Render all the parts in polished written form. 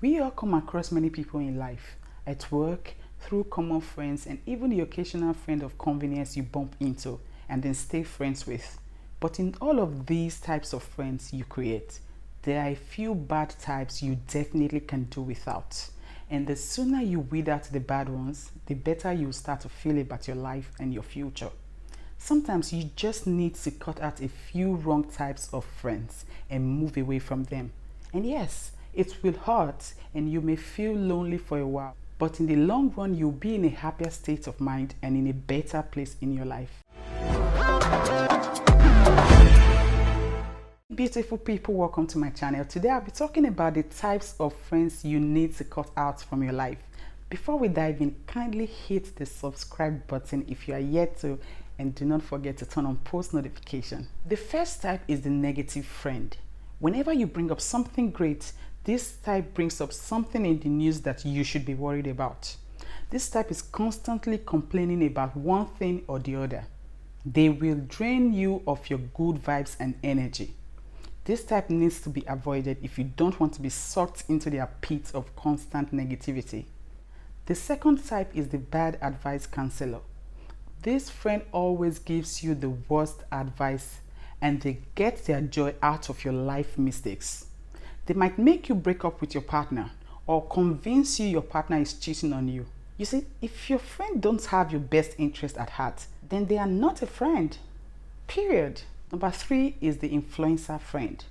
We all come across many people in life, at work, through common friends, and even the occasional friend of convenience you bump into and then stay friends with. But in all of these types of friends you create, there are a few bad types you definitely can do without. And the sooner you weed out the bad ones, the better you start to feel about your life and your future. Sometimes you just need to cut out a few wrong types of friends and move away from them. And yes, it will hurt and you may feel lonely for a while, but in the long run, you'll be in a happier state of mind and in a better place in your life. Beautiful people, welcome to my channel. Today I'll be talking about the types of friends you need to cut out from your life. Before we dive in, kindly hit the subscribe button if you are yet to, and do not forget to turn on post notification. The first type is the negative friend. Whenever you bring up something great, this type brings up something in the news that you should be worried about. This type is constantly complaining about one thing or the other. They will drain you of your good vibes and energy. This type needs to be avoided if you don't want to be sucked into their pit of constant negativity. The second type is the bad advice counselor. This friend always gives you the worst advice and they get their joy out of your life mistakes. They might make you break up with your partner or convince you your partner is cheating on you. You see, if your friend don't have your best interest at heart, then they are not a friend. Period. Number 3 is the influencer friend.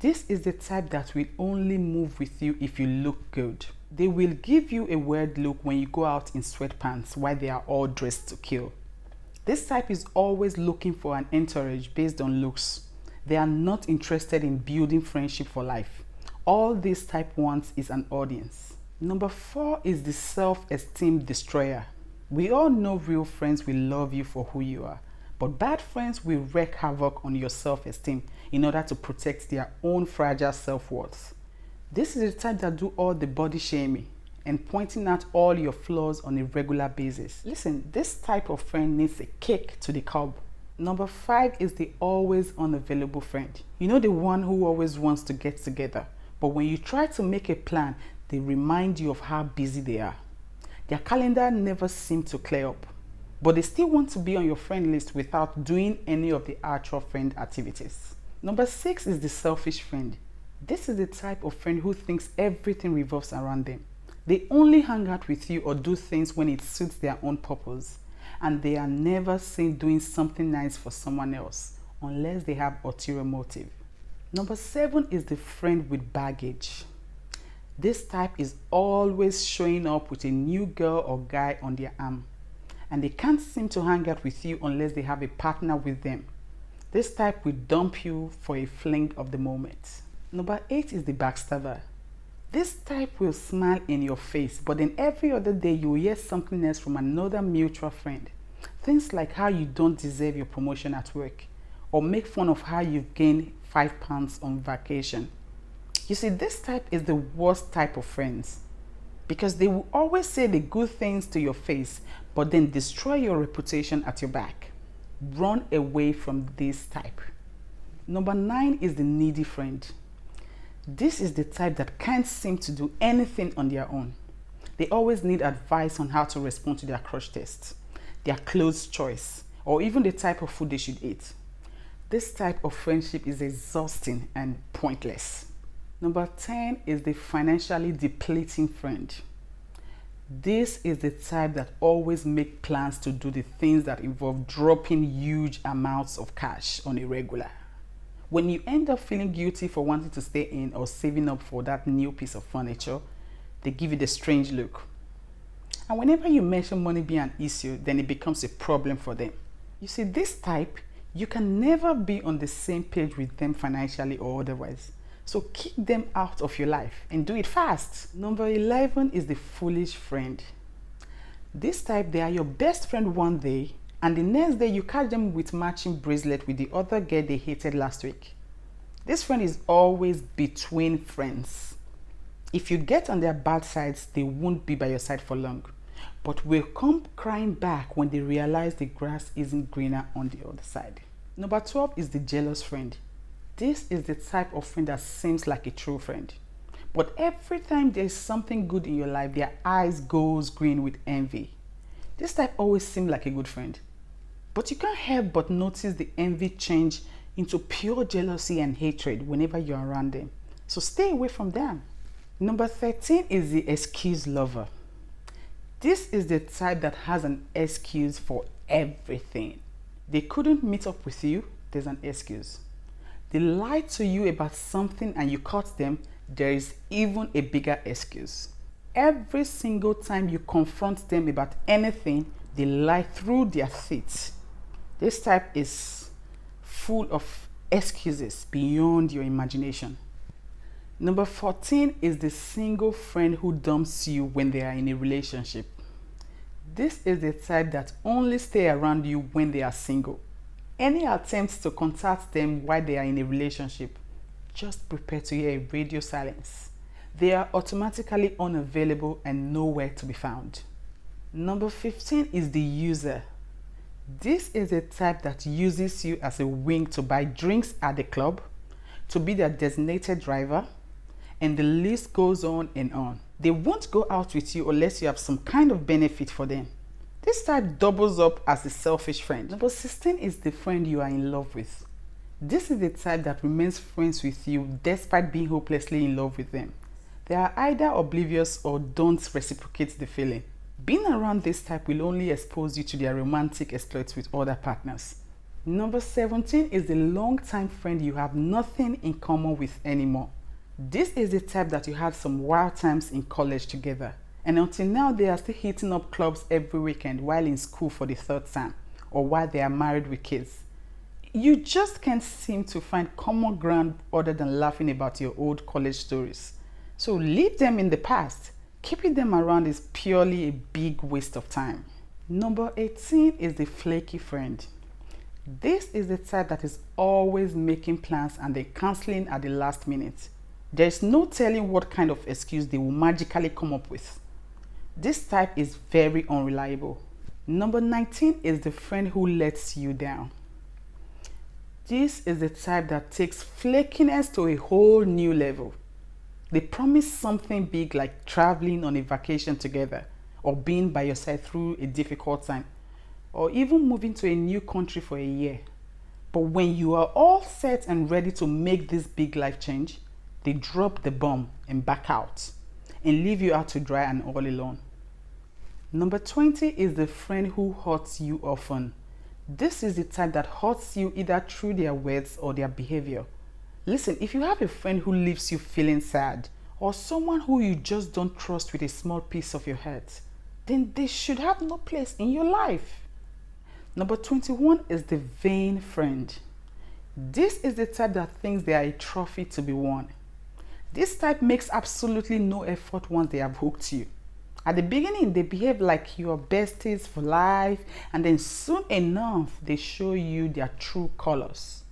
This is the type that will only move with you if you look good. They will give you a weird look when you go out in sweatpants while they are all dressed to kill. This type is always looking for an entourage based on looks. They are not interested in building friendship for life. All this type wants is an audience. Number 4 is the self-esteem destroyer. We all know real friends will love you for who you are, but bad friends will wreak havoc on your self-esteem in order to protect their own fragile self-worth. This is the type that do all the body shaming and pointing out all your flaws on a regular basis. Listen, this type of friend needs a kick to the curb. Number 5 is the always unavailable friend. You know, the one who always wants to get together, but when you try to make a plan, they remind you of how busy they are. Their calendar never seems to clear up, but they still want to be on your friend list without doing any of the actual friend activities. Number 6 is the selfish friend. This is the type of friend who thinks everything revolves around them. They only hang out with you or do things when it suits their own purpose, and they are never seen doing something nice for someone else unless they have ulterior motive. Number 7 is the friend with baggage. This type is always showing up with a new girl or guy on their arm, and they can't seem to hang out with you unless they have a partner with them. This type will dump you for a fling of the moment. Number 8 is the backstabber. This type will smile in your face, but then every other day you will hear something else from another mutual friend. Things like how you don't deserve your promotion at work, or make fun of how you've gained 5 pounds on vacation. You see, this type is the worst type of friends because they will always say the good things to your face, but then destroy your reputation at your back. Run away from this type. Number 9 is the needy friend. This is the type that can't seem to do anything on their own. They always need advice on how to respond to their crush test, their clothes choice, or even the type of food they should eat. This type of friendship is exhausting and pointless. Number 10 is the financially depleting friend. This is the type that always make plans to do the things that involve dropping huge amounts of cash on a regular. When you end up feeling guilty for wanting to stay in or saving up for that new piece of furniture, they give you the strange look. And whenever you mention money being an issue, then it becomes a problem for them. You see, this type, you can never be on the same page with them financially or otherwise. So kick them out of your life and do it fast. Number 11 is the foolish friend. This type, they are your best friend one day, and the next day you catch them with matching bracelet with the other girl they hated last week. This friend is always between friends. If you get on their bad sides, they won't be by your side for long, but will come crying back when they realize the grass isn't greener on the other side. Number 12 is the jealous friend. This is the type of friend that seems like a true friend, But every time there's something good in your life, their eyes goes green with envy. This type always seems like a good friend, but you can't help but notice the envy change into pure jealousy and hatred whenever you're around them. So stay away from them. Number 13 is the excuse lover. This is the type that has an excuse for everything. They couldn't meet up with you, there's an excuse. They lied to you about something and you caught them, there is even a bigger excuse. Every single time you confront them about anything, they lie through their teeth. This type is full of excuses beyond your imagination. Number 14 is the single friend who dumps you when they are in a relationship. This is the type that only stay around you when they are single. Any attempts to contact them while they are in a relationship, just prepare to hear a radio silence. They are automatically unavailable and nowhere to be found. Number 15 is the user. This is a type that uses you as a wing to buy drinks at the club, to be their designated driver, and the list goes on and on. They won't go out with you unless you have some kind of benefit for them. This type doubles up as a selfish friend. Number 16 is the friend you are in love with. This is the type that remains friends with you despite being hopelessly in love with them. They are either oblivious or don't reciprocate the feeling. Being around this type will only expose you to their romantic exploits with other partners. Number 17 is the long-time friend you have nothing in common with anymore. This is the type that you had some wild times in college together, and until now they are still hitting up clubs every weekend while in school for the third time, or while they are married with kids. You just can't seem to find common ground other than laughing about your old college stories. So leave them in the past. Keeping them around is purely a big waste of time. Number 18 is the flaky friend. This is the type that is always making plans and then cancelling at the last minute. There is no telling what kind of excuse they will magically come up with. This type is very unreliable. Number 19 is the friend who lets you down. This is the type that takes flakiness to a whole new level. They promise something big like traveling on a vacation together, or being by your side through a difficult time, or even moving to a new country for a year. But when you are all set and ready to make this big life change, they drop the bomb and back out and leave you out to dry and all alone. Number 20 is the friend who hurts you often. This is the type that hurts you either through their words or their behavior. Listen, if you have a friend who leaves you feeling sad, or someone who you just don't trust with a small piece of your heart, then they should have no place in your life. Number 21 is the vain friend. This is the type that thinks they are a trophy to be won. This type makes absolutely no effort once they have hooked you. At the beginning, they behave like your besties for life, and then soon enough, they show you their true colors.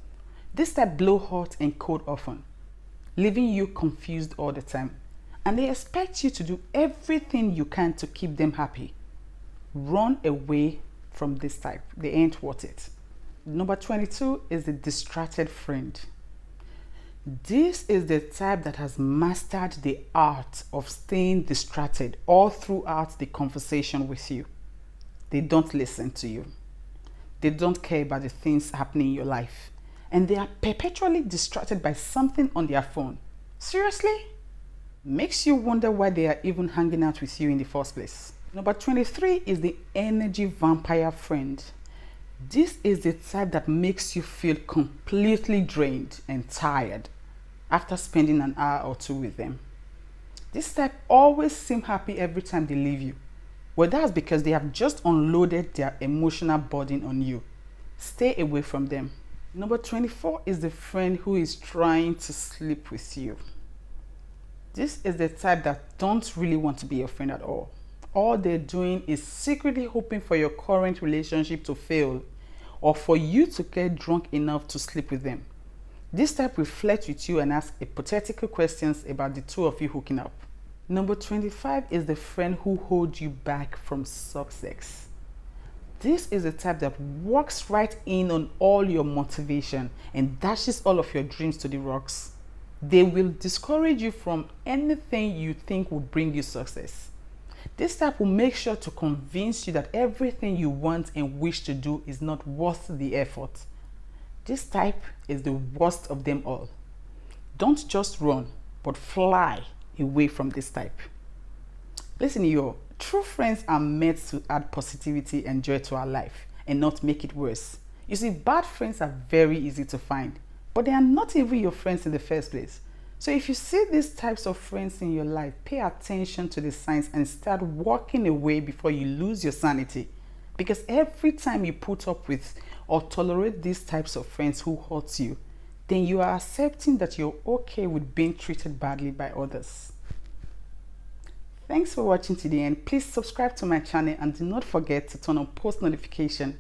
This type blow hot and cold often, leaving you confused all the time, and they expect you to do everything you can to keep them happy. Run away from this type. They ain't worth it. Number 22 is the distracted friend. This is the type that has mastered the art of staying distracted all throughout the conversation with you. They don't listen to you. They don't care about the things happening in your life. And they are perpetually distracted by something on their phone. Seriously? Makes you wonder why they are even hanging out with you in the first place. Number 23 is the energy vampire friend. This is the type that makes you feel completely drained and tired after spending an hour or two with them. This type always seems happy every time they leave you. Well, that's because they have just unloaded their emotional burden on you. Stay away from them. Number 24 is the friend who is trying to sleep with you. This is the type that don't really want to be your friend at all. All they're doing is secretly hoping for your current relationship to fail, or for you to get drunk enough to sleep with them. This type will flirt with you and ask hypothetical questions about the two of you hooking up. Number 25 is the friend who holds you back from success. This is the type that walks right in on all your motivation and dashes all of your dreams to the rocks. They will discourage you from anything you think will bring you success. This type will make sure to convince you that everything you want and wish to do is not worth the effort. This type is the worst of them all. Don't just run, but fly away from this type. Listen, yo, true friends are meant to add positivity and joy to our life and not make it worse. You see, bad friends are very easy to find, but they are not even your friends in the first place. So if you see these types of friends in your life, pay attention to the signs and start walking away before you lose your sanity. Because every time you put up with or tolerate these types of friends who hurt you, then you are accepting that you're okay with being treated badly by others. Thanks for watching to the end. Please subscribe to my channel and do not forget to turn on post notification.